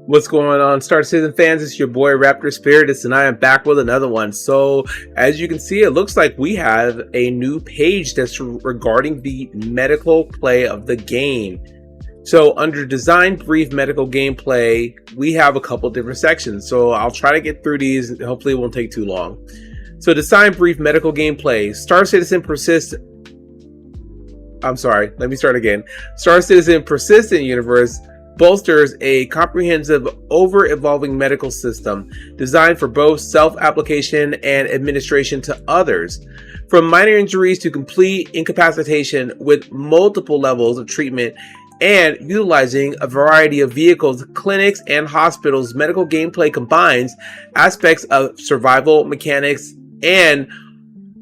What's going on, Star Citizen fans? It's your boy Raptor Spiritus, and I am back with another one. So, as you can see, it looks like we have a new page that's regarding the medical play of the game. So, under Design Brief Medical Gameplay, we have a couple different sections. So, I'll try to get through these. Hopefully, it won't take too long. So, Design Brief Medical Gameplay. Star Citizen Persistent Universe bolsters a comprehensive, ever-evolving medical system designed for both self-application and administration to others. From minor injuries to complete incapacitation, with multiple levels of treatment and utilizing a variety of vehicles, clinics, and hospitals, medical gameplay combines aspects of survival mechanics and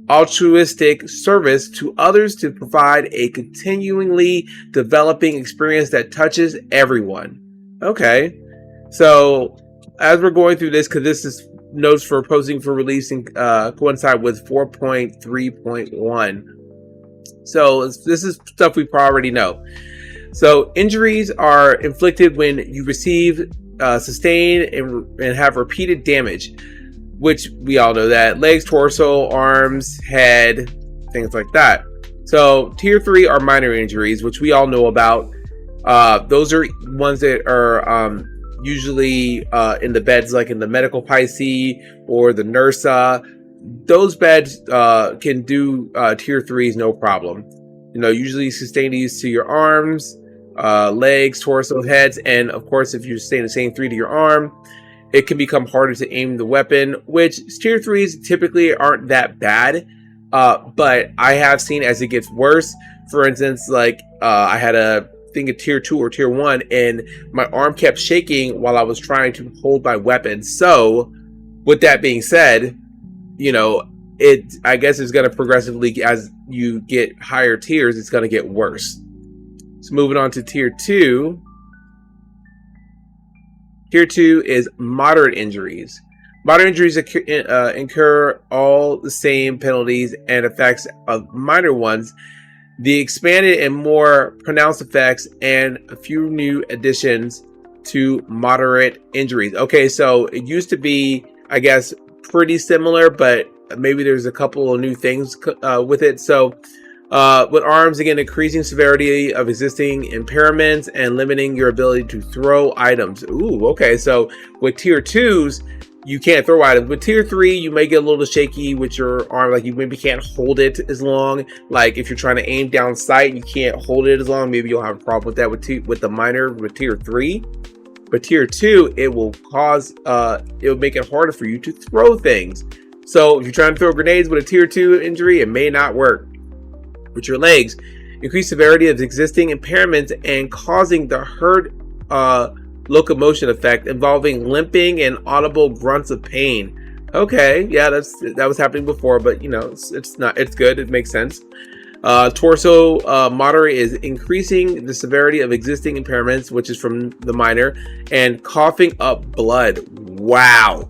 altruistic service to others to provide a continually developing experience that touches everyone. Okay, so as we're going through this, because this is notes for posting for releasing coincide with 4.3.1, so this is stuff we already know. So injuries are inflicted when you receive, sustain, and have repeated damage, which we all know that. Legs, torso, arms, head, things like that. So tier 3 are minor injuries, which we all know about. Those are ones that are usually in the beds, like in the medical PIC or the NERSA. Those beds can do tier 3s no problem. You know, usually sustain these to your arms, legs, torso, heads, and of course, if you sustain the same 3 to your arm, it can become harder to aim the weapon, which tier 3s typically aren't that bad. But I have seen as it gets worse. For instance, like I had a tier 2 or tier 1, and my arm kept shaking while I was trying to hold my weapon. So with that being said, you know, I guess it's going to progressively, as you get higher tiers, it's going to get worse. So moving on to tier 2. Tier 2 is moderate injuries. Moderate injuries incur all the same penalties and effects of minor ones. The expanded and more pronounced effects and a few new additions to moderate injuries. Okay, so it used to be, I guess, pretty similar, but maybe there's a couple of new things with it. So with arms, again, increasing severity of existing impairments and limiting your ability to throw items. Ooh, okay. So with tier 2s, you can't throw items. With tier 3, you may get a little shaky with your arm. Like you maybe can't hold it as long. Like if you're trying to aim down sight, you can't hold it as long. Maybe you'll have a problem with that with the minor with tier 3. But tier 2, it will make it harder for you to throw things. So if you're trying to throw grenades with a tier 2 injury, it may not work. With your legs, increased severity of existing impairments and causing the herd locomotion effect, involving limping and audible grunts of pain. Okay, yeah, that was happening before, but you know, it's good. It makes sense. Torso moderate is increasing the severity of existing impairments, which is from the minor, and coughing up blood. Wow.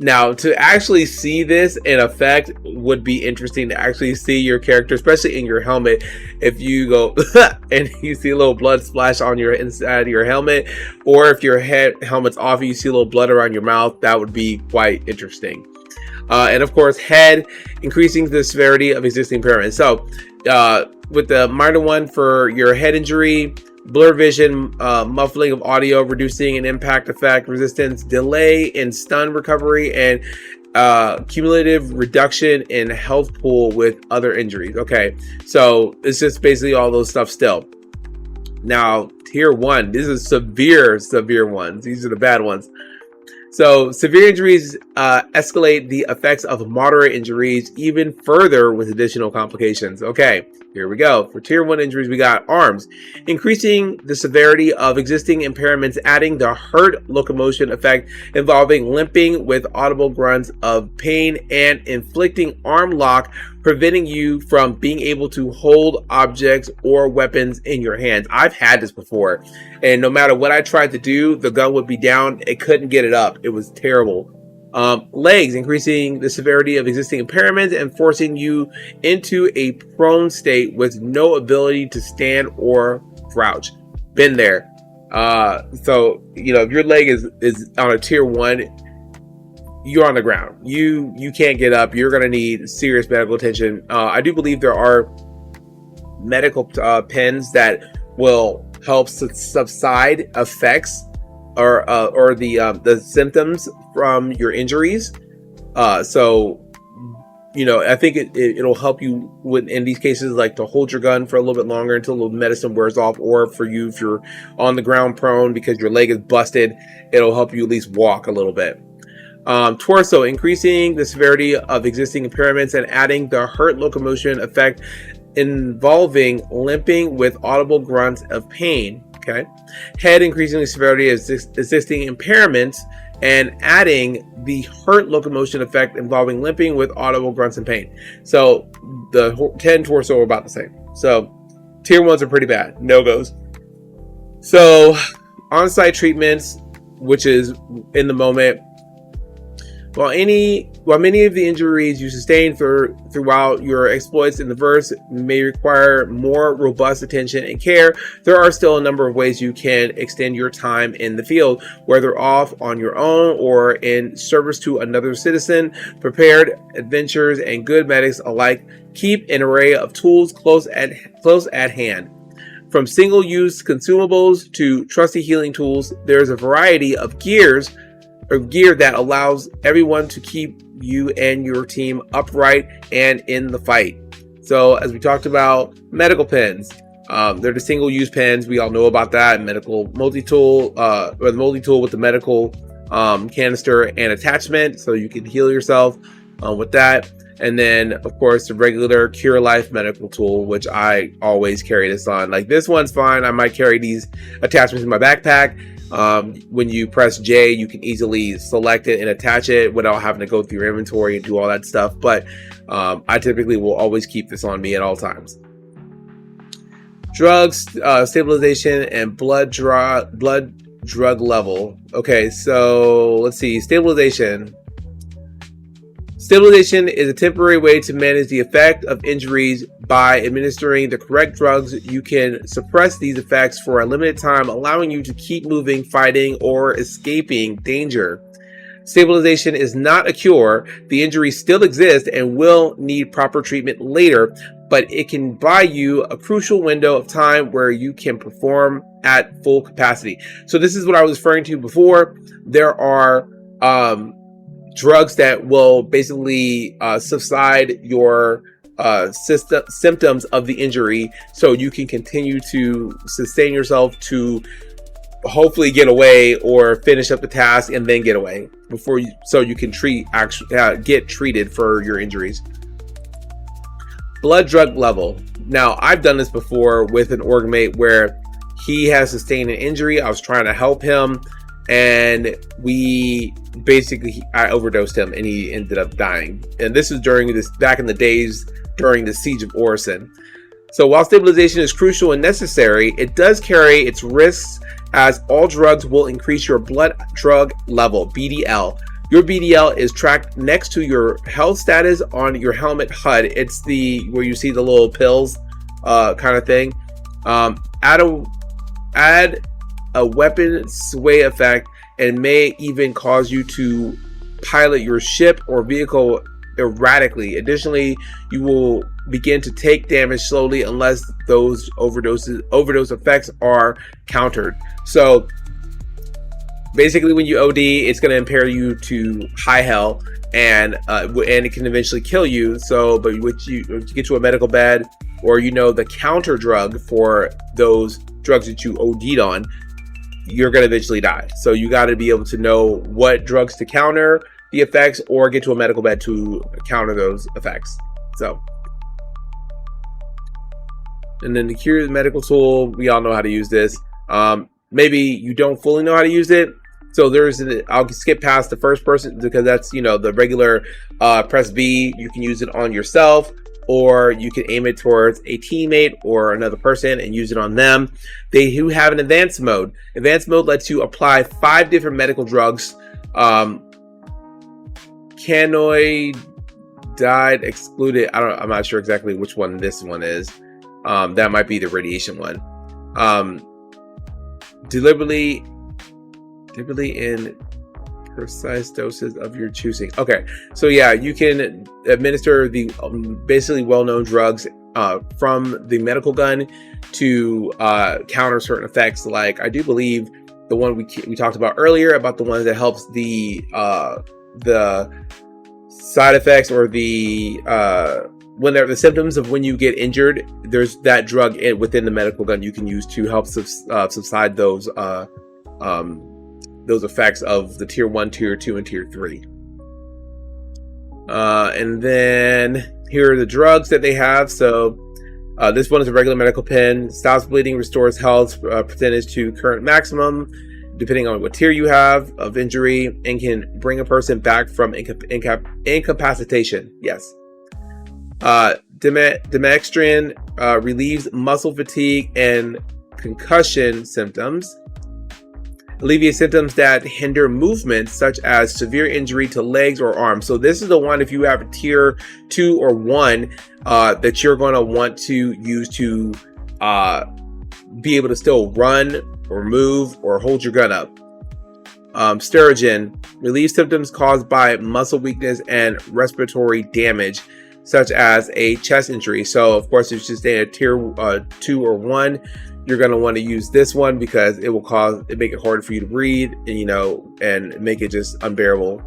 Now, to actually see this in effect would be interesting to actually see your character, especially in your helmet. If you go and you see a little blood splash on your inside of your helmet, or if your helmet's off, you see a little blood around your mouth, that would be quite interesting. And of course, head, increasing the severity of existing impairments. So with the minor one for your head injury, blur vision, muffling of audio, reducing an impact effect, resistance, delay in stun recovery, and cumulative reduction in health pool with other injuries. Okay, so it's just basically all those stuff still. Now, tier 1, this is severe ones. These are the bad ones. So severe injuries escalate the effects of moderate injuries even further with additional complications. Okay, here we go. For tier 1 injuries, we got arms, increasing the severity of existing impairments, adding the herd locomotion effect, involving limping with audible grunts of pain, and inflicting arm lock, preventing you from being able to hold objects or weapons in your hands. I've had this before, and no matter what I tried to do, the gun would be down. It couldn't get it up. It was terrible. Legs, increasing the severity of existing impairments and forcing you into a prone state with no ability to stand or crouch. Been there. So if your leg is on a tier 1, you're on the ground. You can't get up. You're going to need serious medical attention. I do believe there are medical pens that will help subside effects or the symptoms from your injuries. So I think it'll help you in these cases, like to hold your gun for a little bit longer until the medicine wears off, or for you, if you're on the ground prone because your leg is busted, it'll help you at least walk a little bit. Torso, increasing the severity of existing impairments and adding the hurt locomotion effect involving limping with audible grunts of pain. Okay. Head, increasing the severity of existing impairments and adding the hurt locomotion effect involving limping with audible grunts and pain. So the 10 torso are about the same. So tier 1s are pretty bad. No-goes. So on-site treatments, which is in the moment. While many of the injuries you sustain throughout your exploits in the verse may require more robust attention and care, there are still a number of ways you can extend your time in the field, whether off on your own or in service to another citizen. Prepared adventurers and good medics alike keep an array of tools close at hand. From single-use consumables to trusty healing tools, there's a variety of gear that allows everyone to keep you and your team upright and in the fight. So as we talked about, medical pens, they're the single-use pens. We all know about that. Medical multi-tool, or the multi-tool with the medical canister and attachment, so you can heal yourself with that. And then, of course, the regular Cure Life medical tool, which I always carry this on. Like, this one's fine. I might carry these attachments in my backpack. When you press J, you can easily select it and attach it without having to go through your inventory and do all that stuff. But I typically will always keep this on me at all times. Drugs, stabilization, and blood drug level. Okay, so let's see. Stabilization. Stabilization is a temporary way to manage the effect of injuries by administering the correct drugs. You can suppress these effects for a limited time, allowing you to keep moving, fighting, or escaping danger. Stabilization is not a cure. The injury still exists and will need proper treatment later, but it can buy you a crucial window of time where you can perform at full capacity. So this is what I was referring to before. There are drugs that will basically subside your symptoms of the injury, so you can continue to sustain yourself to hopefully get away or finish up the task and then get away so you can get treated for your injuries. Blood drug level. Now, I've done this before with an org mate where he has sustained an injury. I was trying to help him, and I overdosed him and he ended up dying. And this is back in the days during the Siege of Orison. So while stabilization is crucial and necessary, it does carry its risks, as all drugs will increase your blood drug level, BDL. Your BDL is tracked next to your health status on your helmet HUD. It's where you see the little pills kind of thing. Add a weapon sway effect and may even cause you to pilot your ship or vehicle erratically. Additionally, you will begin to take damage slowly unless those overdose effects are countered. So basically, when you OD, it's going to impair you to high hell, and it can eventually kill you. So, but you get to a medical bed, or the counter drug for those drugs that you OD'd on, you're going to eventually die. So you got to be able to know what drugs to counter the effects, or get to a medical bed to counter those effects. So, and then the Cure medical tool, we all know how to use this. Maybe you don't fully know how to use it. So I'll skip past the first person, because that's, the regular press B. You can use it on yourself, or you can aim it towards a teammate or another person and use it on them. They do have an advanced mode. Advanced mode lets you apply 5 different medical drugs. Canoid died excluded. I'm not sure exactly which one this one is. That might be the radiation one. deliberately in precise doses of your choosing. Okay, so yeah, you can administer the basically well-known drugs from the medical gun to counter certain effects. Like, I do believe the one we talked about earlier about the one that helps the side effects or the when there are the symptoms of when you get injured. There's that drug within the medical gun you can use to help subside those effects of the tier 1, tier 2, and tier 3. And then here are the drugs that they have. So this one is a regular medical pen. Stops bleeding, restores health percentage to current maximum, depending on what tier you have of injury, and can bring a person back from incapacitation. Yes. Demextrin relieves muscle fatigue and concussion symptoms. Alleviate symptoms that hinder movement, such as severe injury to legs or arms. So this is the one, if you have a tier 2 or 1, that you're going to want to use to be able to still run or move or hold your gun up. Sturgeon relieves symptoms caused by muscle weakness and respiratory damage, such as a chest injury. So of course, if you stay at tier 2 or 1, you're going to want to use this one because it will make it harder for you to breathe, and and make it just unbearable.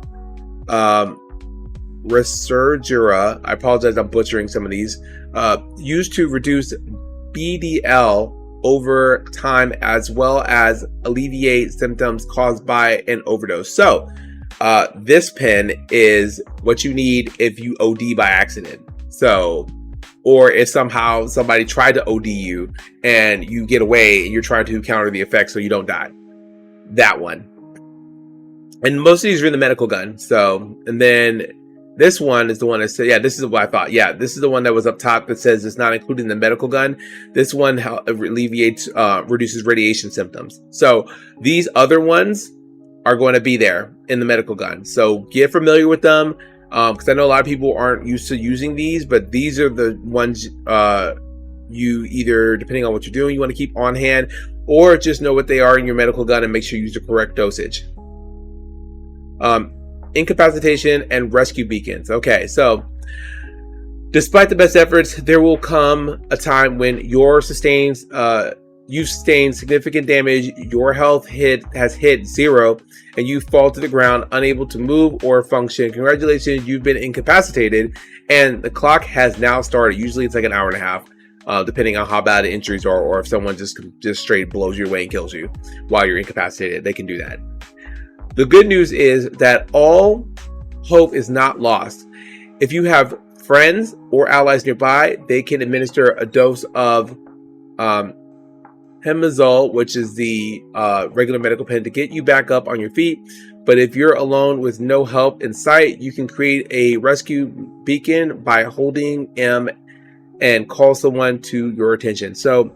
Resurgera, I apologize, I'm butchering some of these, used to reduce BDL over time, as well as alleviate symptoms caused by an overdose. So this pen is what you need if you OD by accident. So, or if somehow somebody tried to OD you and you get away and you're trying to counter the effects so you don't die. That one. And most of these are in the medical gun. So, and then this one is the one that said, yeah, this is what I thought. Yeah, this is the one that was up top that says it's not included in the medical gun. This one alleviates, reduces radiation symptoms. So these other ones are going to be there in the medical gun. So get familiar with them. Because I know a lot of people aren't used to using these, but these are the ones you either, depending on what you're doing, you want to keep on hand, or just know what they are in your medical gun and make sure you use the correct dosage. Incapacitation and rescue beacons. Okay, so despite the best efforts, there will come a time when you've sustained significant damage, your health has hit 0, and you fall to the ground unable to move or function. Congratulations, you've been incapacitated, and the clock has now started. Usually it's like an hour and a half, depending on how bad the injuries are, or if someone just straight blows you away and kills you while you're incapacitated. They can do that. The good news is that all hope is not lost. If you have friends or allies nearby, they can administer a dose of Hemazole, which is the regular medical pen, to get you back up on your feet. But if you're alone with no help in sight, you can create a rescue beacon by holding M and call someone to your attention. So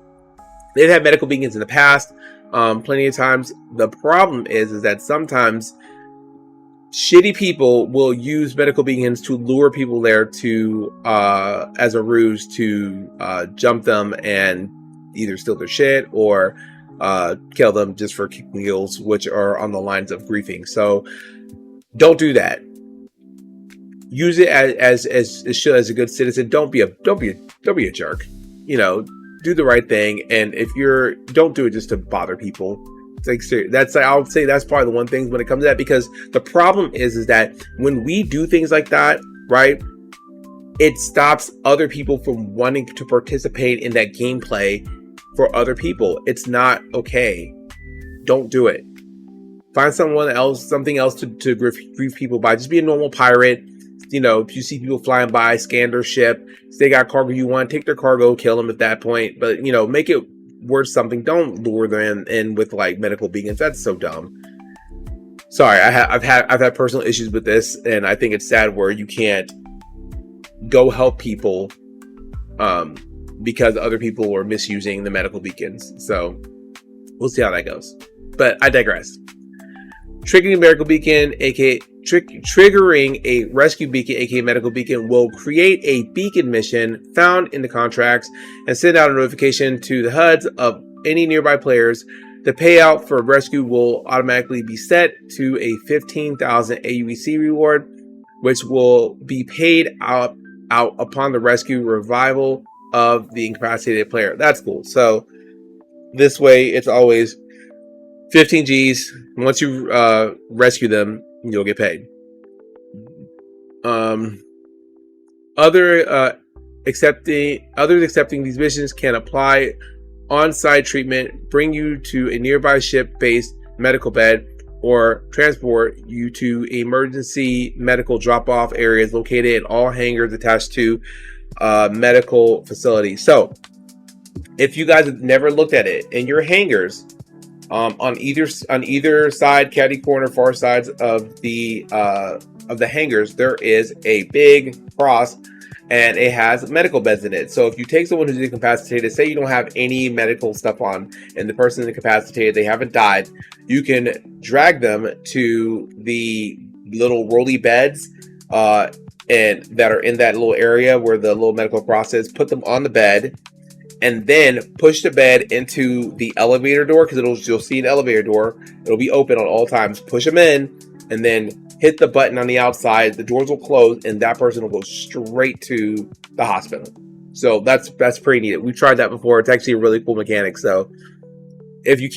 they've had medical beacons in the past, plenty of times. The problem is that sometimes shitty people will use medical beacons to lure people there to as a ruse to jump them and either steal their shit or kill them just for kicking heels, which are on the lines of griefing. So don't do that. Use it as a good citizen. Don't be a jerk. Do the right thing. And if don't do it just to bother people. It's like, I would say that's probably the one thing when it comes to that, because the problem is that when we do things like that, right, it stops other people from wanting to participate in that gameplay for other people. It's not okay. Don't do it. Find something else to grief people by. Just be a normal pirate. If you see people flying by, scan their ship. If they got cargo you want, take their cargo, kill them at that point. But make it worth something. Don't lure them in with like medical beacons. That's so dumb. Sorry, I've had personal issues with this, and I think it's sad where you can't go help people because other people are misusing the medical beacons. So we'll see how that goes. But I digress. Triggering a medical beacon, aka triggering a rescue beacon, aka medical beacon, will create a beacon mission found in the contracts and send out a notification to the HUDs of any nearby players The payout for rescue will automatically be set to a 15,000 AUEC reward, which will be paid out upon the rescue revival of the incapacitated player. That's cool. So this way, it's always 15 Gs. Once you rescue them, you'll get paid. Others accepting these missions can apply on-site treatment, bring you to a nearby ship-based medical bed, or transport you to emergency medical drop-off areas located in all hangars attached to medical facilities. So, if you guys have never looked at it, in your hangars, on either side, caddy corner, far sides of the hangars, there is a big cross, and it has medical beds in it. So if you take someone who's incapacitated, say you don't have any medical stuff on, and the person is incapacitated, they haven't died, you can drag them to the little rolly beds and that are in that little area where the little medical cross is, put them on the bed, and then push the bed into the elevator door, because you'll see an elevator door. It'll be open at all times. Push them in, and then hit the button on the outside. The doors will close, and that person will go straight to the hospital. So that's pretty neat. We've tried that before. It's actually a really cool mechanic. So if you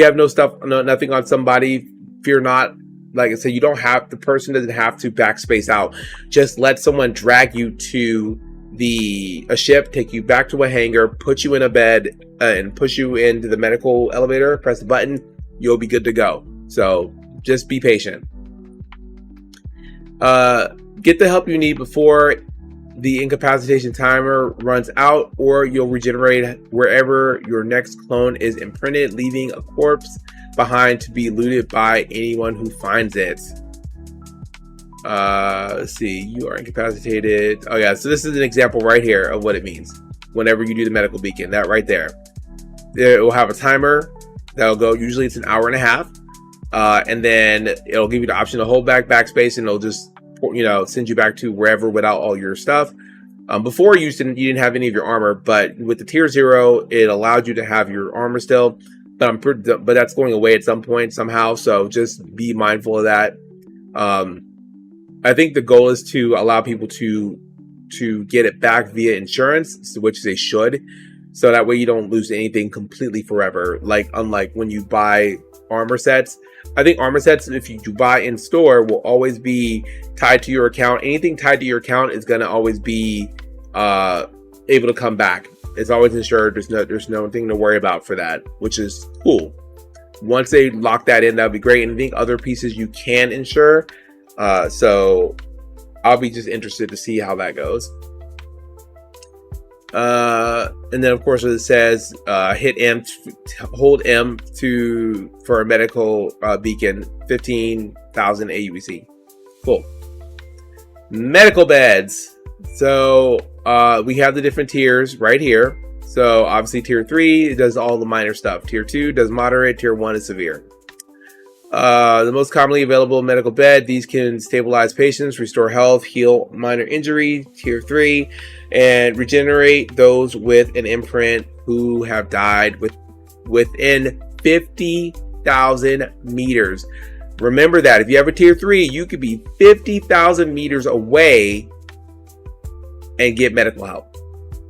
have nothing on somebody, fear not. Like I said, the person doesn't have to backspace out. Just let someone drag you to a ship, take you back to a hangar, put you in a bed, and push you into the medical elevator. Press the button, you'll be good to go. So just be patient. Get the help you need before the incapacitation timer runs out, or you'll regenerate wherever your next clone is imprinted, leaving a corpse behind to be looted by anyone who finds it. Let's see, you are incapacitated. Oh yeah, so this is an example right here of what it means whenever you do the medical beacon. That right there. It will have a timer that'll go, usually it's an hour and a half, and then it'll give you the option to hold backspace, and it'll just send you back to wherever without all your stuff. Before you didn't have any of your armor, but with the tier 0, it allowed you to have your armor still, but that's going away at some point somehow. So just be mindful of that. I think the goal is to allow people to get it back via insurance, which they should, so that way you don't lose anything completely forever. Like, unlike when you buy armor sets, I think armor sets, if you buy in store, will always be tied to your account. Anything tied to your account is going to always be able to come back. It's always insured. There's nothing to worry about for that, which is cool. Once they lock that in, that'd be great. And I think other pieces you can insure. So I'll be just interested to see how that goes. And then of course it says hit M, hold M for a medical beacon, 15,000 AUEC. Cool. Medical beds. So we have the different tiers right here. So obviously tier 3 does all the minor stuff. Tier 2 does moderate. Tier 1 is severe. The most commonly available medical bed. These can stabilize patients, restore health, heal minor injury. Tier 3, and regenerate those with an imprint who have died within 50,000 meters. Remember that if you have a tier 3, you could be 50,000 meters away and get medical help,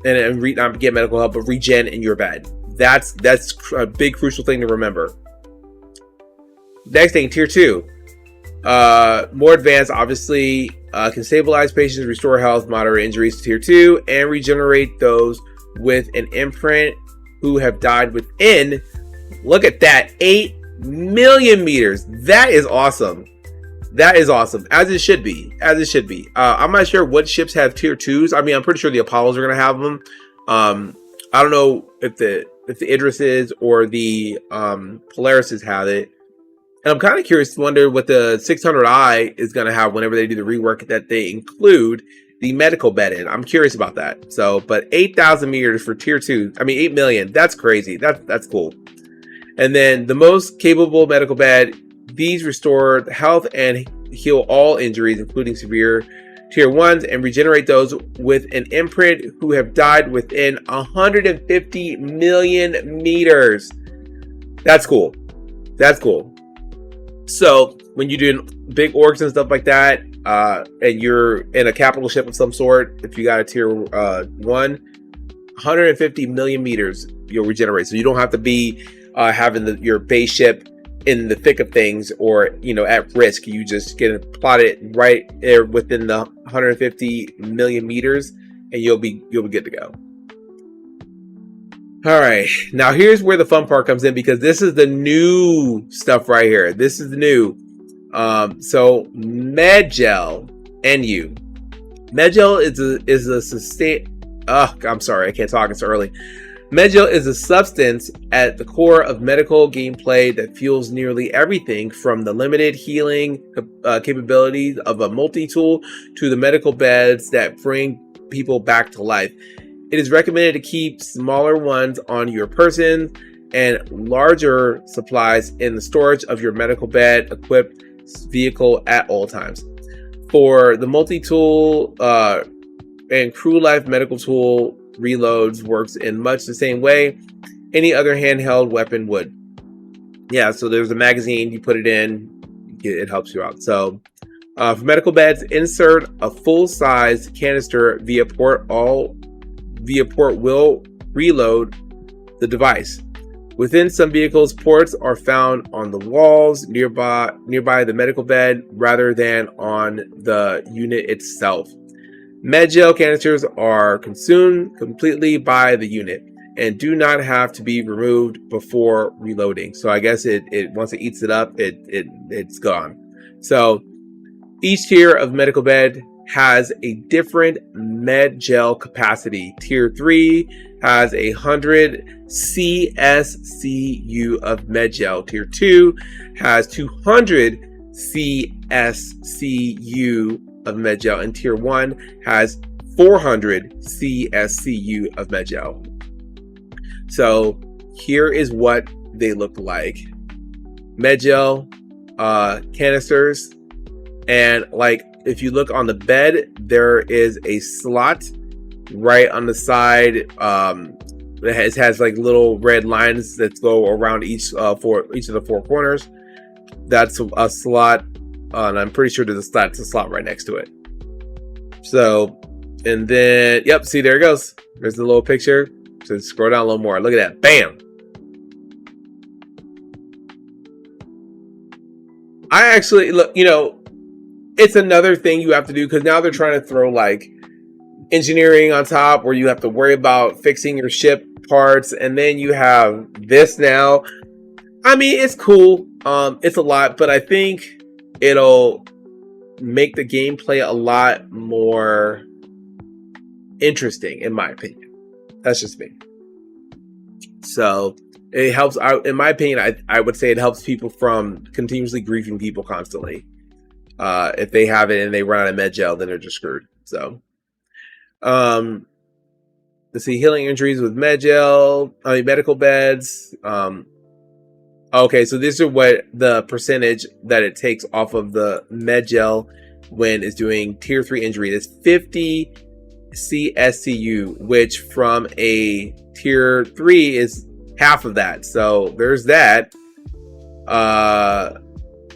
and not get medical help, but regen in your bed. That's a big crucial thing to remember. Next thing, tier 2, more advanced, obviously, can stabilize patients, restore health, moderate injuries to tier 2, and regenerate those with an imprint who have died within, look at that, 8 million meters. That is awesome. That is awesome, as it should be. I'm not sure what ships have tier 2s. I mean, I'm pretty sure the Apollos are going to have them. I don't know if the Idrises or the Polarises have it. And I'm kind of curious to wonder what the 600i is going to have whenever they do the rework, that they include the medical bed in. I'm curious about that. So, but 8,000 meters for tier 2. I mean, 8 million. That's crazy. That's cool. And then the most capable medical bed. These restore health and heal all injuries, including severe tier 1s, and regenerate those with an imprint who have died within 150 million meters. That's cool. That's cool. So when you're doing big orgs and stuff like that, and you're in a capital ship of some sort, if you got a tier 150 million meters you'll regenerate. So you don't have to be having your base ship in the thick of things, or at risk. You just get plotted right there within the 150 million meters, and you'll be good to go. All right, now here's where the fun part comes in, because this is the new stuff right here. This is the new. So Medgel NU. Medgel is a sustain. I'm sorry, I can't talk. It's early. Medgel is a substance at the core of medical gameplay that fuels nearly everything from the limited healing capabilities of a multi-tool to the medical beds that bring people back to life. It is recommended to keep smaller ones on your person and larger supplies in the storage of your medical bed equipped vehicle at all times. For the multi-tool and crew life medical tool, reloads works in much the same way any other handheld weapon would. Yeah, so there's a magazine, you put it in, it helps you out. So for medical beds, insert a full-size canister via port. All via port will reload the device. Within some vehicles, ports are found on the walls nearby the medical bed rather than on the unit itself. Medgel canisters are consumed completely by the unit and do not have to be removed before reloading. So I guess it once it eats it up, it's gone. So each tier of medical bed has a different Medgel capacity. Tier 3 has 100 CSCU of Medgel. Tier 2 has 200 CSCU of Medgel, and Tier 1 has 400 CSCU of Medgel. So here is what they look like. Medgel canisters, and like if you look on the bed, there is a slot right on the side. It has like little red lines that go around each of the four corners. That's a slot. And I'm pretty sure there's a slot right next to it. So, and then, yep, see, there it goes. There's the little picture. So scroll down a little more. Look at that. Bam. I actually, look, it's another thing you have to do, because now they're trying to throw like engineering on top, where you have to worry about fixing your ship parts. And then you have this now. I mean, it's cool. It's a lot, but I think it'll make the gameplay a lot more interesting, in my opinion. That's just me. So it helps out, in my opinion. I would say it helps people from continuously griefing people constantly. If they have it and they run out of Medgel, then they're just screwed. So let's see, healing injuries with Medgel, medical beds. Okay, so these are what the percentage that it takes off of the Medgel when it's doing tier 3 injury. It's 50 CSCU, which from a tier 3 is half of that. So there's that.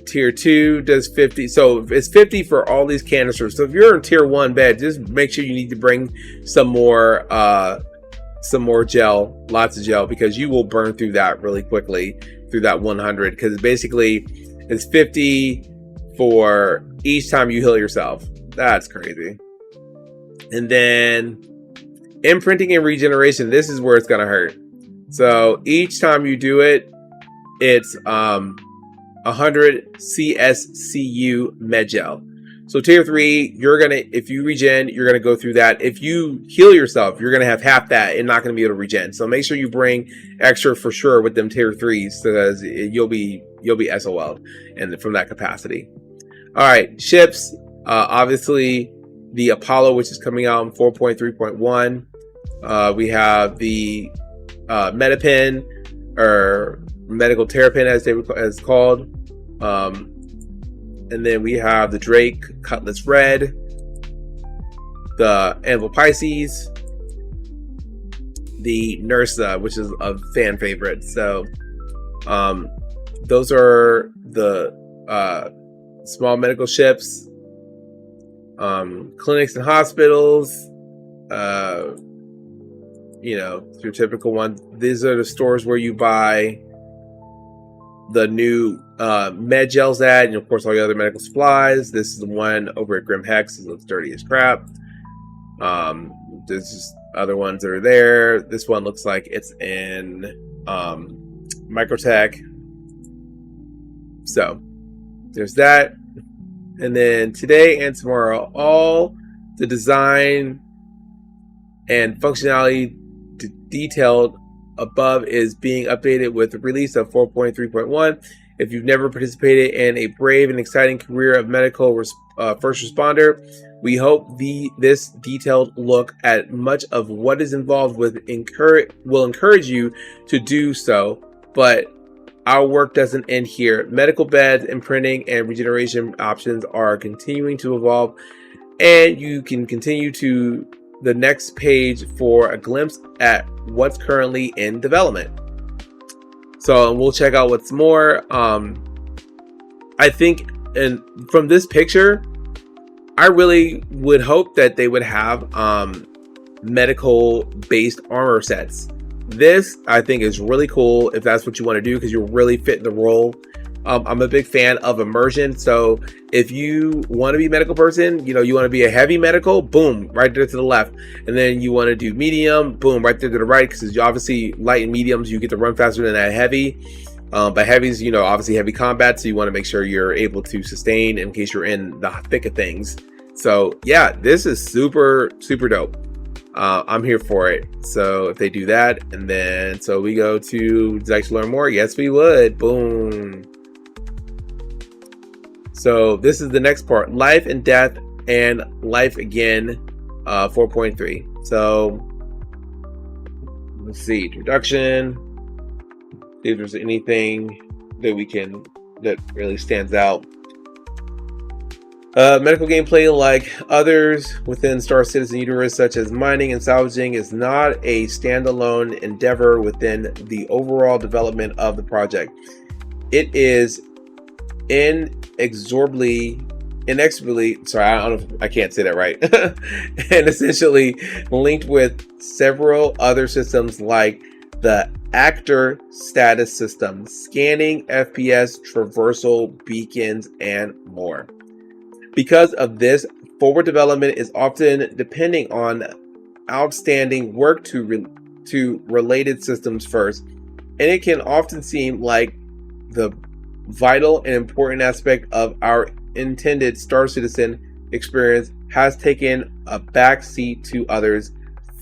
Tier 2 does 50. So it's 50 for all these canisters. So if you're in tier 1 bed, just make sure you need to bring some more gel, lots of gel, because you will burn through that really quickly, through that 100, because basically it's 50 for each time you heal yourself. That's crazy. And then imprinting and regeneration, this is where it's gonna hurt. So each time you do it, it's 100 CSCU Medgel. So tier 3, if you regen, you're gonna go through that. If you heal yourself, you're gonna have half that and not gonna be able to regen. So make sure you bring extra for sure with them tier 3s, because you'll be SOL and from that capacity. All right, ships. Obviously the Apollo, which is coming out in 4.3.1. We have the Metapin, or medical terrapin as it's called. And then we have the Drake Cutlass Red, the Anvil Pisces, the Nursa, which is a fan favorite. So Those are the small medical ships, clinics and hospitals, your typical ones. These are the stores where you buy the new med gels at, and of course all the other medical supplies. This is the one over at Grim Hex. It looks dirty as crap. There's just other ones that are there. This one looks like it's in Microtech. So there's that. And then today and tomorrow, all the design and functionality detailed above is being updated with the release of 4.3.1. If you've never participated in a brave and exciting career of medical first responder, we hope this detailed look at much of what is involved will encourage you to do so. But our work doesn't end here. Medical beds, imprinting, and regeneration options are continuing to evolve, and you can continue to the next page for a glimpse at what's currently in development. So we'll check out what's more. I think, and from this picture, I really would hope that they would have medical based armor sets. This I think is really cool if that's what you want to do, because you're really fitting the role. I'm a big fan of immersion, so if you want to be a medical person, you want to be a heavy medical, boom, right there to the left, and then you want to do medium, boom, right there to the right, because obviously light and mediums you get to run faster than that heavy. But heavies, obviously heavy combat, so you want to make sure you're able to sustain in case you're in the thick of things. So yeah, this is super dope. I'm here for it. So if they do that, and then so we go to, would you like to learn more? Yes, we would. Boom. So this is the next part, life and death and life again, 4.3. So let's see, introduction. See if there's anything that really stands out. Medical gameplay, like others within Star Citizen universe, such as mining and salvaging, is not a standalone endeavor within the overall development of the project. It is inexorably, sorry, I don't know, I can't say that right, and essentially linked with several other systems like the actor status system, scanning, FPS, traversal, beacons, and more. Because of this, forward development is often depending on outstanding work to related systems first, and it can often seem like the vital and important aspect of our intended Star Citizen experience has taken a back seat to others,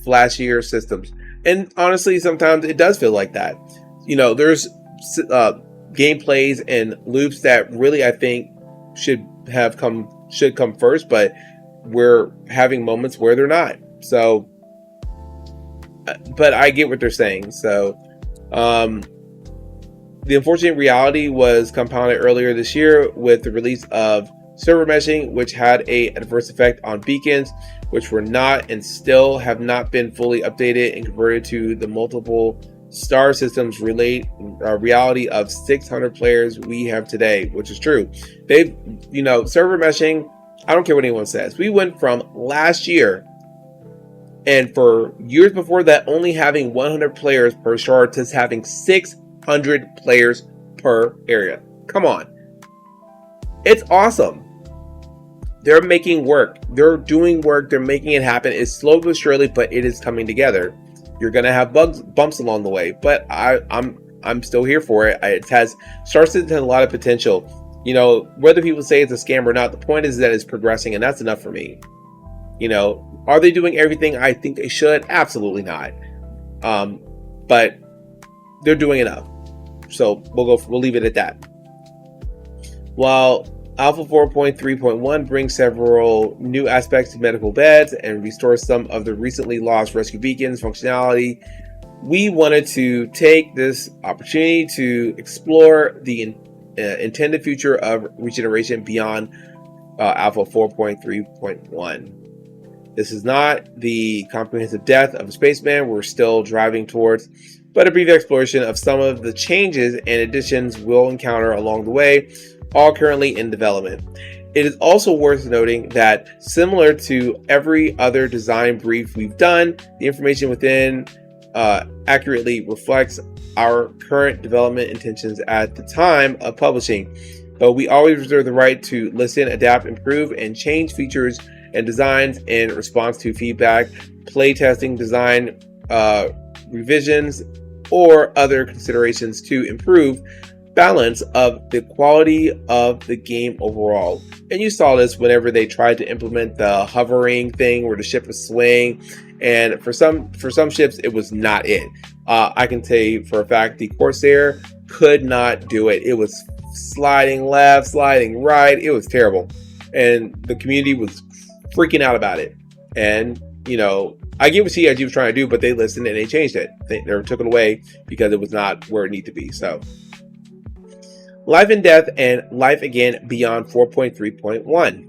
flashier systems. And honestly, sometimes it does feel like that. There's gameplays and loops that really I think should come first, but we're having moments where they're not. So, but I get what they're saying. So, the unfortunate reality was compounded earlier this year with the release of server meshing, which had an adverse effect on beacons, which were not and still have not been fully updated and converted to the multiple star systems reality of 600 players we have today, which is true. They've, server meshing, I don't care what anyone says. We went from last year, and for years before that, only having 100 players per shard to having 600 players per area. Come on. It's awesome. They're making work. They're doing work. They're making it happen. It's slow but surely, but it is coming together. You're gonna have bumps along the way, but I'm still here for it. It has Star Citizen has a lot of potential. Whether people say it's a scam or not, the point is that it's progressing, and that's enough for me. Are they doing everything I think they should? Absolutely not. But they're doing enough. So we'll leave it at that. While Alpha 4.3.1 brings several new aspects to medical beds and restores some of the recently lost rescue beacons functionality, we wanted to take this opportunity to explore the intended future of regeneration beyond Alpha 4.3.1. This is not the comprehensive death of a spaceman we're still driving towards. but a brief exploration of some of the changes and additions we'll encounter along the way, all currently in development. It is also worth noting that, similar to every other design brief we've done, the information within accurately reflects our current development intentions at the time of publishing, but we always reserve the right to listen, adapt, improve, and change features and designs in response to feedback, playtesting, design revisions, or other considerations to improve balance of the quality of the game overall. And you saw this whenever they tried to implement the hovering thing where the ship was swaying, and for some ships it was not it. I can tell you for a fact the Corsair could not do it. It was sliding left, sliding right. It was terrible, and the community was freaking out about it. And I get what CIG was trying to do, but they listened and they changed it. They took it away because it was not where it needed to be. So, Life and Death and Life Again Beyond 4.3.1.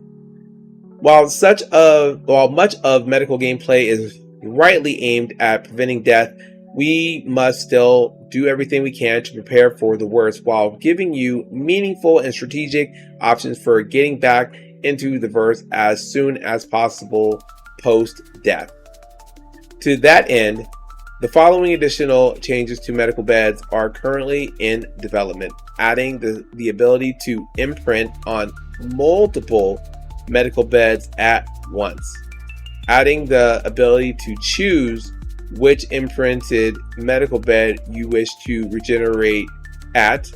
While much of medical gameplay is rightly aimed at preventing death, we must still do everything we can to prepare for the worst while giving you meaningful and strategic options for getting back into the verse as soon as possible post-death. To that end, the following additional changes to medical beds are currently in development, adding the ability to imprint on multiple medical beds at once, adding the ability to choose which imprinted medical bed you wish to regenerate at,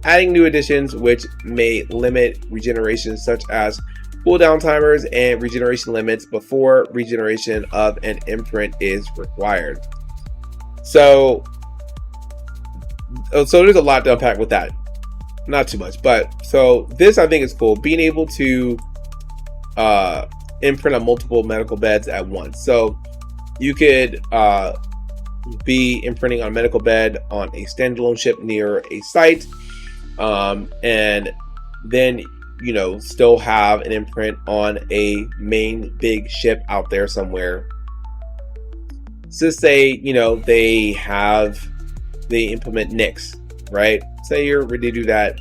adding new additions which may limit regeneration, such as cooldown timers and regeneration limits before regeneration of an imprint is required. So there's a lot to unpack with that. Not too much, but so this I think is cool. Being able to imprint on multiple medical beds at once. So you could be imprinting on a medical bed on a standalone ship near a site, and then still have an imprint on a main big ship out there somewhere. So say they implement Nyx, right? Say you're ready to do that.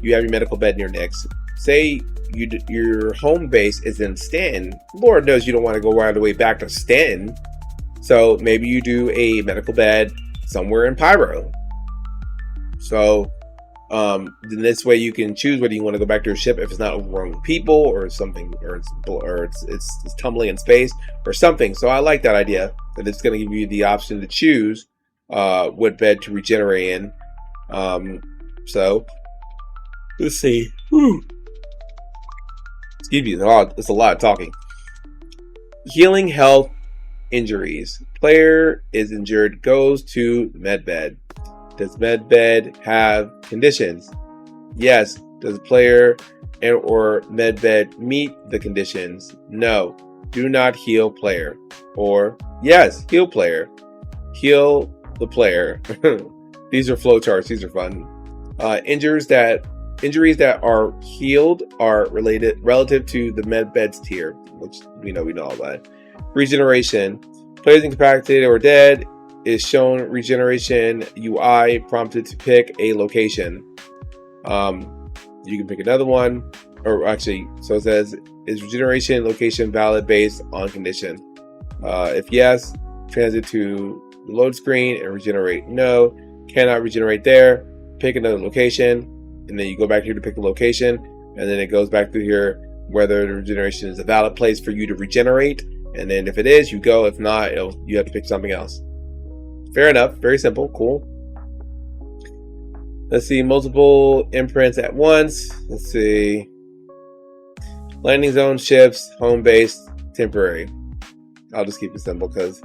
You have your medical bed near Nyx. Say your home base is in Stanton. Lord knows you don't want to go right away back to Stanton. So maybe you do a medical bed somewhere in Pyro. So then this way you can choose whether you want to go back to your ship if it's not overrun with people or something, or it's tumbling in space or something. So I like that idea, that it's going to give you the option to choose what bed to regenerate in. So let's see. Excuse me, it's a lot of talking. Healing health injuries. Player is injured, goes to medbed. Does medbed have conditions? Yes. Does player and or medbed meet the conditions? No. Do not heal player. Or yes, heal player. Heal the player. These are flowcharts. These are fun. Injuries that are healed are relative to the medbed's tier, which we know all that. Regeneration. Players incapacitated or dead is shown regeneration UI prompted to pick a location. You can pick another one, or actually, so it says, is regeneration location valid based on condition? If yes, transit to the load screen and regenerate. No, cannot regenerate there. Pick another location, and then you go back here to pick the location, and then it goes back through here whether the regeneration is a valid place for you to regenerate. And then if it is, you go. If not, you have to pick something else. Fair enough. Very simple. Cool. Let's see. Multiple imprints at once. Let's see. Landing zone, ships, home base, temporary. I'll just keep it simple because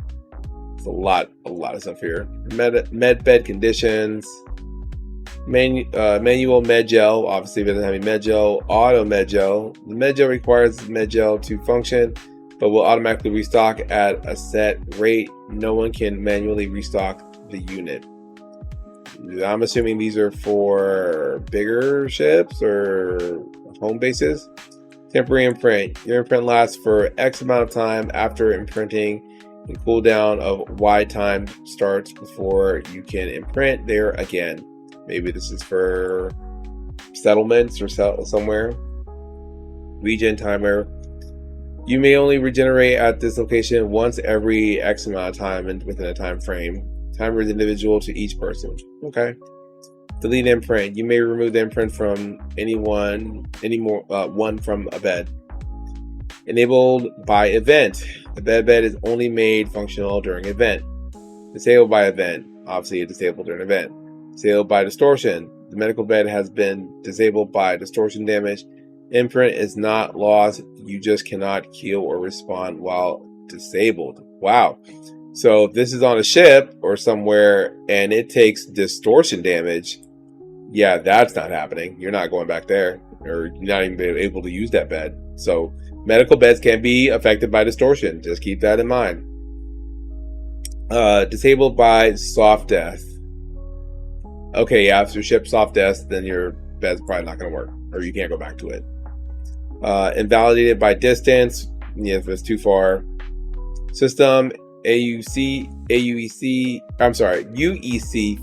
it's a lot of stuff here. Med bed conditions. Manual med gel. Obviously, if it doesn't have any med gel. Auto med gel. The med gel requires med gel to function, but will automatically restock at a set rate. No one can manually restock the unit. I'm assuming these are for bigger ships or home bases. Temporary imprint. Your imprint lasts for X amount of time after imprinting The cooldown of Y time starts before you can imprint there again. Maybe this is for settlements or somewhere. Regen timer. You may only regenerate at this location once every X amount of time and within a time frame. Timer is individual to each person. Okay. Delete imprint. You may remove the imprint from one from a bed. Enabled by event. The bed is only made functional during event. Disabled by event. Obviously, it's disabled during event. Disabled by distortion. The medical bed has been disabled by distortion damage. Imprint is not lost. You just cannot heal or respond while disabled. Wow. So if this is on a ship or somewhere and it takes distortion damage, yeah, that's not happening. You're not going back there, or you're not even able to use that bed. So medical beds can be affected by distortion. Just keep that in mind. Disabled by soft death. Okay, yeah, if your ship's soft death, then your bed's probably not going to work, or you can't go back to it. Invalidated by distance. Yeah, if it's too far. System UEC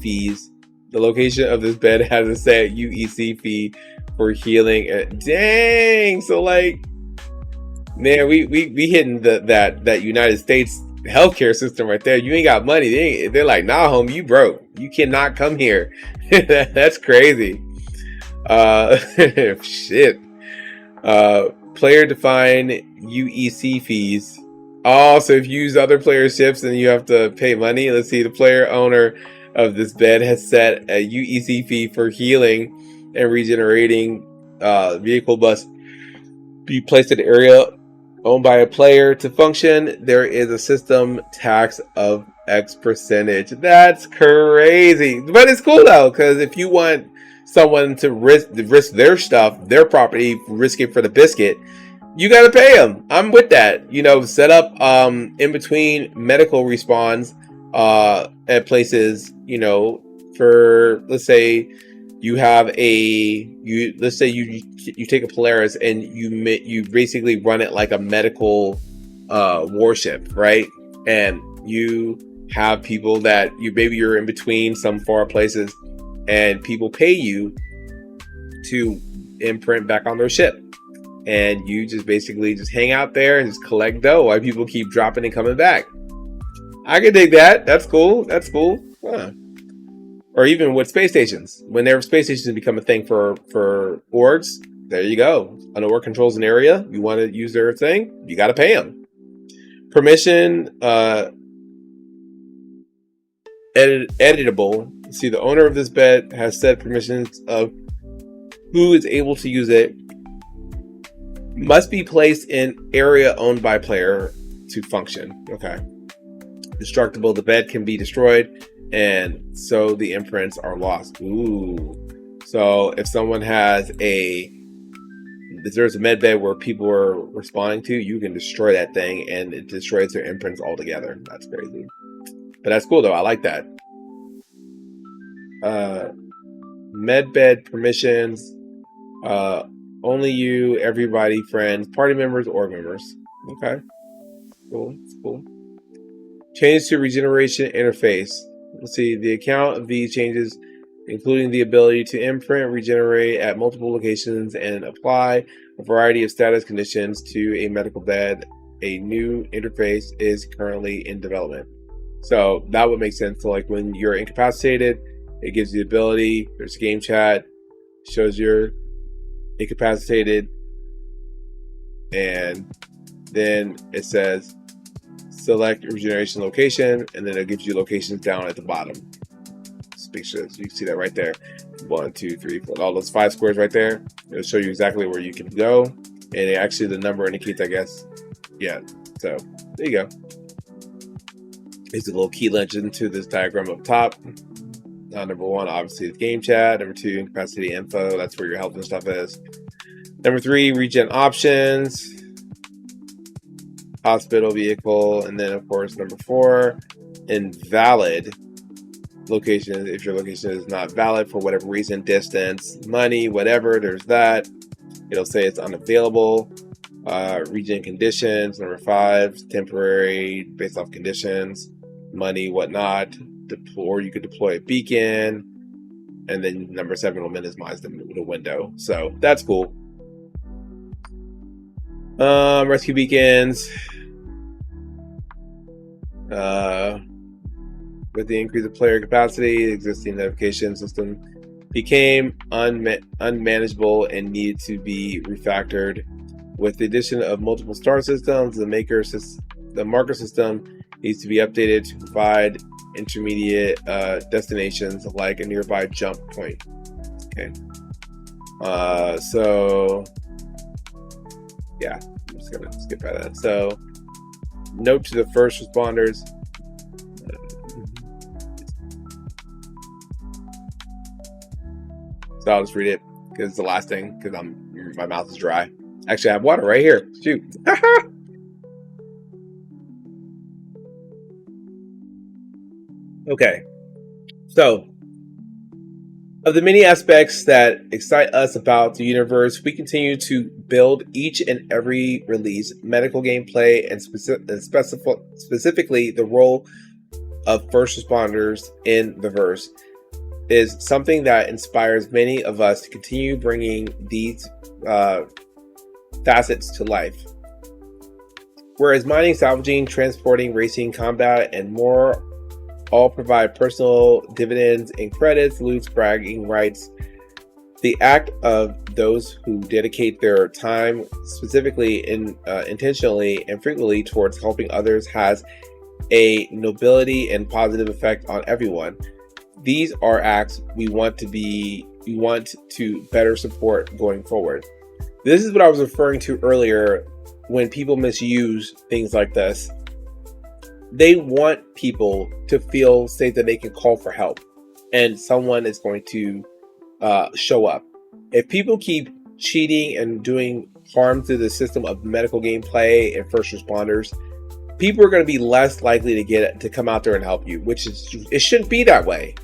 fees. The location of this bed has a set UEC fee for healing. Dang! So like, man, we hitting that United States healthcare system right there. You ain't got money. They're like, nah, homie, you broke. You cannot come here. That's crazy. Shit. Player defined UEC fees. Oh, so if you use other players' ships, then you have to pay money. Let's see. The player owner of this bed has set a UEC fee for healing and regenerating. Vehicle must be placed in the area owned by a player to function. There is a system tax of X percentage. That's crazy, but it's cool though, because if you want someone to risk their stuff, their property, risk it for the biscuit, you got to pay them. I'm with that. You know, set up in between medical respawns at places, you know, for, let's say you have let's say you take a Polaris and you basically run it like a medical warship, right? And you have people that you're in between some far places, and people pay you to imprint back on their ship, and you just basically just hang out there and just collect dough while people keep dropping and coming back. I can dig that. That's cool. Huh. Or even with space stations, whenever space stations become a thing for orgs, there you go. An org controls an area, you want to use their thing, you got to pay them. Permission, editable. See, the owner of this bed has set permissions of who is able to use it. Must be placed in area owned by player to function. Okay. Destructible. The bed can be destroyed, and so the imprints are lost. Ooh. So if someone has if there's a med bed where people are responding to, you can destroy that thing and it destroys their imprints altogether. That's crazy. But that's cool though. I like that. Med bed permissions. Only you, everybody, friends, party members, org members. Okay. Cool. It's cool. Change to regeneration interface. Let's see. The account of these changes, including the ability to imprint, regenerate at multiple locations, and apply a variety of status conditions to a medical bed. A new interface is currently in development. So that would make sense. So like when you're incapacitated, it gives you the ability. There's game chat, shows you're incapacitated, and then it says select regeneration location, and then it gives you locations down at the bottom. Just make sure you can see that right there. 1, 2, 3, 4, all those 5 squares right there. It'll show you exactly where you can go, and actually the number indicates, I guess. Yeah. So there you go. There's a little key legend to this diagram up top. Number 1, obviously, the game chat. Number 2, incapacity info. That's where your health and stuff is. Number 3, regen options. Hospital vehicle. And then, of course, number 4, invalid location. If your location is not valid for whatever reason, distance, money, whatever, there's that. It'll say it's unavailable. Regen conditions. Number 5, temporary, based off conditions, money, whatnot. Or you could deploy a beacon. And then number 7 will minimize the window. So that's cool. Rescue beacons. With the increase of player capacity, the existing notification system became unmanageable and needed to be refactored. With the addition of multiple star systems, the marker system needs to be updated to provide intermediate destinations like a nearby jump point. Okay. So yeah, I'm just gonna skip by that. So, note to the first responders. So I'll just read it because it's the last thing, because my mouth is dry. Actually, I have water right here. Shoot. Okay. So, of the many aspects that excite us about the universe, we continue to build each and every release, medical gameplay, and specifically the role of first responders in the verse is something that inspires many of us to continue bringing these facets to life. Whereas mining, salvaging, transporting, racing, combat, and more all provide personal dividends and credits, loots, bragging rights, the act of those who dedicate their time specifically intentionally and frequently towards helping others has a nobility and positive effect on everyone. These are acts we want to better support going forward. This is what I was referring to earlier when people misuse things like this. They want people to feel safe that they can call for help and someone is going to show up. If people keep cheating and doing harm to the system of medical gameplay and first responders, people are going to be less likely to come out there and help you, it shouldn't be that way.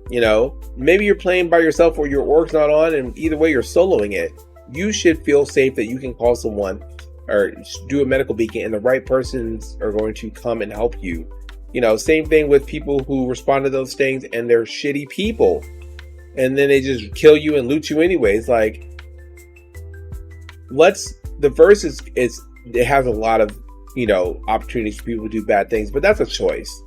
You know, maybe you're playing by yourself or your org's not on, and either way you're soloing it. You should feel safe that you can call someone or do a medical beacon and the right persons are going to come and help you. You know, same thing with people who respond to those things and they're shitty people and then they just kill you and loot you anyways. Like, the verse it has a lot of, you know, opportunities for people to do bad things, but that's a choice.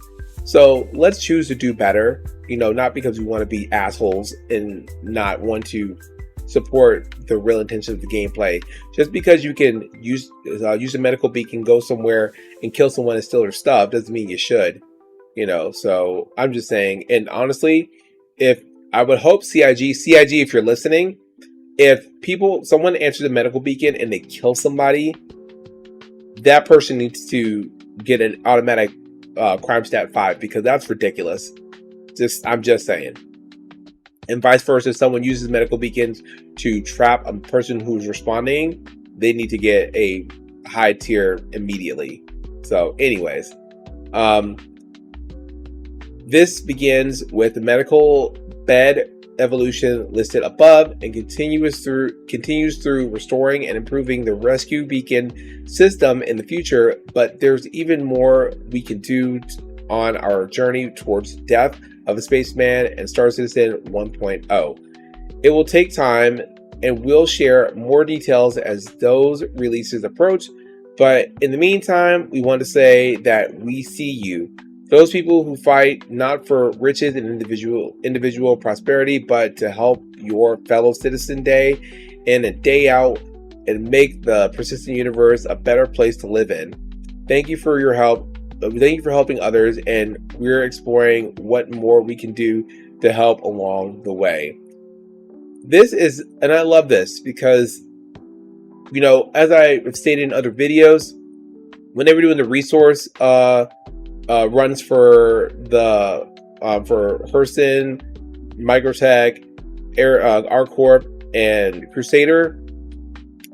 So let's choose to do better, you know, not because we want to be assholes and not want to support the real intention of the gameplay. Just because you can use a medical beacon, go somewhere and kill someone and steal their stuff doesn't mean you should, you know. So I'm just saying, and honestly, if I would hope CIG, if you're listening, if someone answers a medical beacon and they kill somebody, that person needs to get an automatic crime stat 5 because that's ridiculous. I'm just saying. And vice versa, if someone uses medical beacons to trap a person who's responding, they need to get a high tier immediately. So anyways, this begins with the medical bed evolution listed above and continues through restoring and improving the rescue beacon system in the future, but there's even more we can do on our journey towards death of a spaceman and Star Citizen 1.0. It will take time and we'll share more details as those releases approach, but in the meantime, we want to say that we see you. Those people who fight not for riches and individual prosperity, but to help your fellow citizen day in and day out and make the persistent universe a better place to live in. Thank you for your help. Thank you for helping others, and we're exploring what more we can do to help along the way. And I love this because, you know, as I have stated in other videos, when they were doing the resource runs for Herson, Microtech, R-Corp, and Crusader,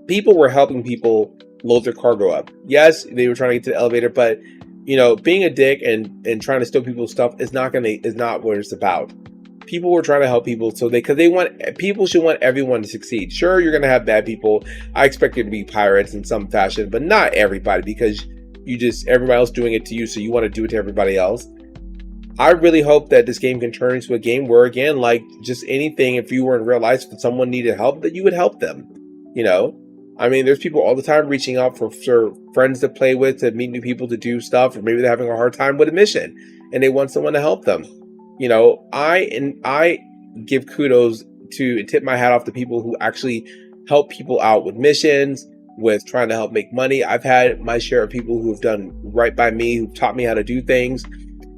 people were helping people load their cargo up. Yes, they were trying to get to the elevator, but you know, being a dick and trying to steal people's stuff is not what it's about. People were trying to help people, so because they want, people should want everyone to succeed. Sure, you're gonna have bad people. I expect there to be pirates in some fashion, but not everybody, because everybody else doing it to you, so you want to do it to everybody else. I really hope that this game can turn into a game where, again, like just anything, if you were in real life, if someone needed help, that you would help them. I mean, there's people all the time reaching out for friends to play with, to meet new people, to do stuff, or maybe they're having a hard time with a mission and they want someone to help them. I give kudos to and tip my hat off to people who actually help people out with missions, with trying to help make money. I've had my share of people who have done right by me, who've taught me how to do things,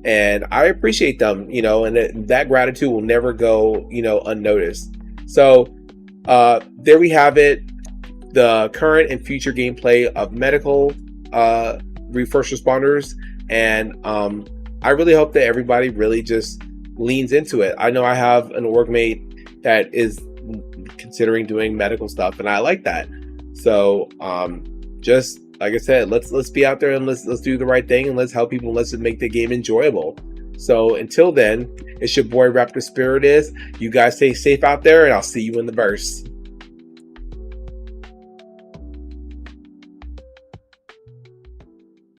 and I appreciate them, and that gratitude will never go, unnoticed. So there we have it, the current and future gameplay of medical first responders, and I really hope that everybody really just leans into it. I know I have an org mate that is considering doing medical stuff, and I like that. So just like I said, let's be out there and let's do the right thing, and let's help people, and let's make the game enjoyable. So until then, it's your boy Raptor Spirit. You guys stay safe out there, and I'll see you in the verse.